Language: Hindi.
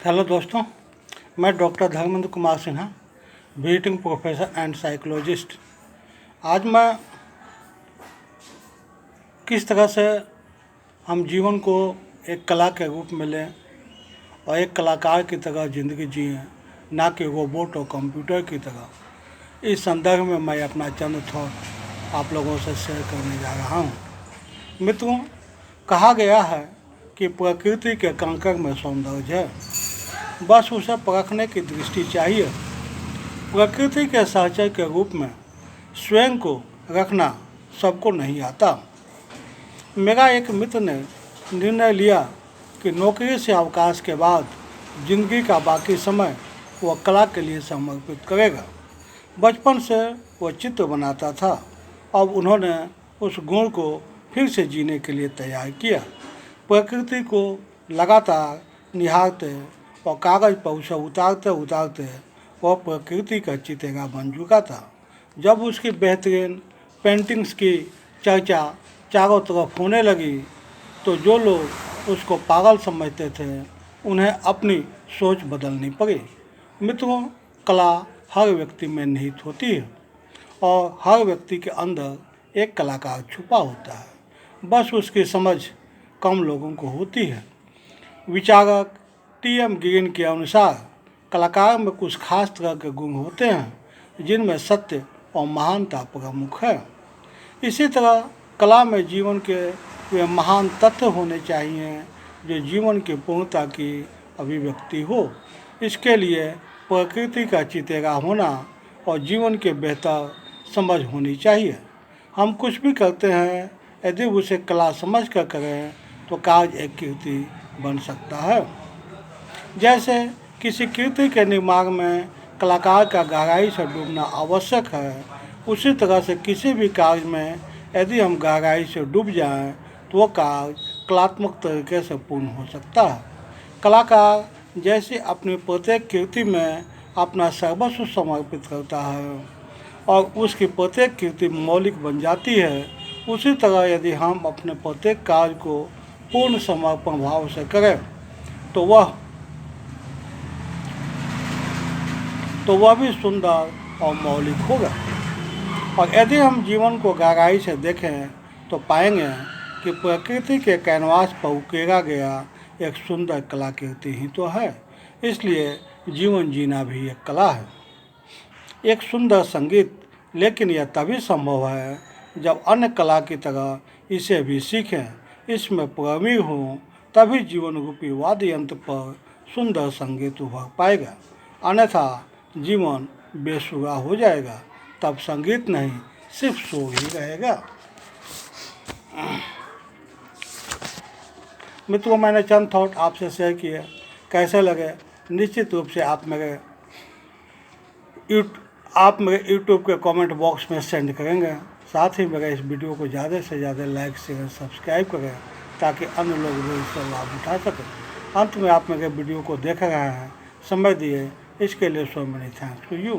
हेलो दोस्तों, मैं doctor Dharmendra Kumar Sinha, visiting professor and psychologist. आज मैं किस तरह से हम जीवन को एक कला के रूप में लें और एक कलाकार की तरह ज़िंदगी जिएं, ना कि रोबोट और कंप्यूटर की तरह। इस संदर्भ में मैं अपना चंद थॉट आप लोगों से शेयर करने जा रहा हूँ। मित्रों, कहा गया है कि प्रकृति के कंकर में सौंदर्य है, बस उसे परखने की दृष्टि चाहिए। प्रकृति के सहचर के रूप में स्वयं को रखना सबको नहीं आता। मेरा एक मित्र ने निर्णय लिया कि नौकरी से अवकाश के बाद जिंदगी का बाकी समय वह कला के लिए समर्पित करेगा। बचपन से वह चित्र बनाता था। अब उन्होंने उस गुण को फिर से जीने के लिए तैयार किया। प्रकृति को लगातार निहारते और कागज़ पर उसे उतारते उतारते वह प्रकृति का चितेगा बन चुका था। जब उसकी बेहतरीन पेंटिंग्स की चर्चा चारों तरफ होने लगी तो जो लोग उसको पागल समझते थे उन्हें अपनी सोच बदलनी पड़ी। मित्रों, कला हर व्यक्ति में निहित होती है और हर व्यक्ति के अंदर एक कलाकार छुपा होता है, बस उसकी समझ कम लोगों को होती है। विचारक टी.एम. गिरीन के अनुसार कलाकार में कुछ खास तरह के गुण होते हैं जिनमें सत्य और महानता प्रमुख है। इसी तरह कला में जीवन के वे महान तत्व होने चाहिए जो जीवन की पूर्णता की अभिव्यक्ति हो। इसके लिए प्रकृति का चितेगा होना और जीवन के बेहतर समझ होनी चाहिए। हम कुछ भी करते हैं, यदि उसे कला समझ कर करें तो कार्य एक कृति बन सकता है। जैसे किसी कृति के निर्माण में कलाकार का गहराई से डूबना आवश्यक है, उसी तरह से किसी भी कार्य में यदि हम गहराई से डूब जाएं तो वह कार्य कलात्मक तरीके से पूर्ण हो सकता है। कलाकार जैसे अपनी प्रत्येक कृति में अपना सर्वस्व समर्पित करता है और उसकी प्रत्येक कृति मौलिक बन जाती है, उसी तरह यदि हम अपने प्रत्येक कार्य को पूर्ण समर्पण भाव से करें तो वह भी सुंदर और मौलिक होगा। और यदि हम जीवन को गहराई से देखें तो पाएंगे कि प्रकृति के कैनवास पर उकेरा गया एक सुंदर कलाकृति ही तो है। इसलिए जीवन जीना भी एक कला है, एक सुंदर संगीत। लेकिन यह तभी संभव है जब अन्य कला की तरह इसे भी सीखें, इसमें प्रवीण हों, तभी जीवन रूपी वाद्य यंत्र पर सुंदर संगीत उभर पाएगा। अन्यथा जीवन बेसुरा हो जाएगा, तब संगीत नहीं सिर्फ शोर ही रहेगा। मित्रों, मैंने चंद थॉट आपसे शेयर किए, कैसे लगे निश्चित रूप से आप मेरे यूट्यूब के कमेंट बॉक्स में सेंड करेंगे। साथ ही मेरे इस वीडियो को ज़्यादा से ज़्यादा लाइक शेयर सब्सक्राइब करें ताकि अन्य लोग भी इसका लाभ उठा सकें। अंत में आप मेरे वीडियो को देख रहे हैं, समय दिए इसके लिए so many thanks to you.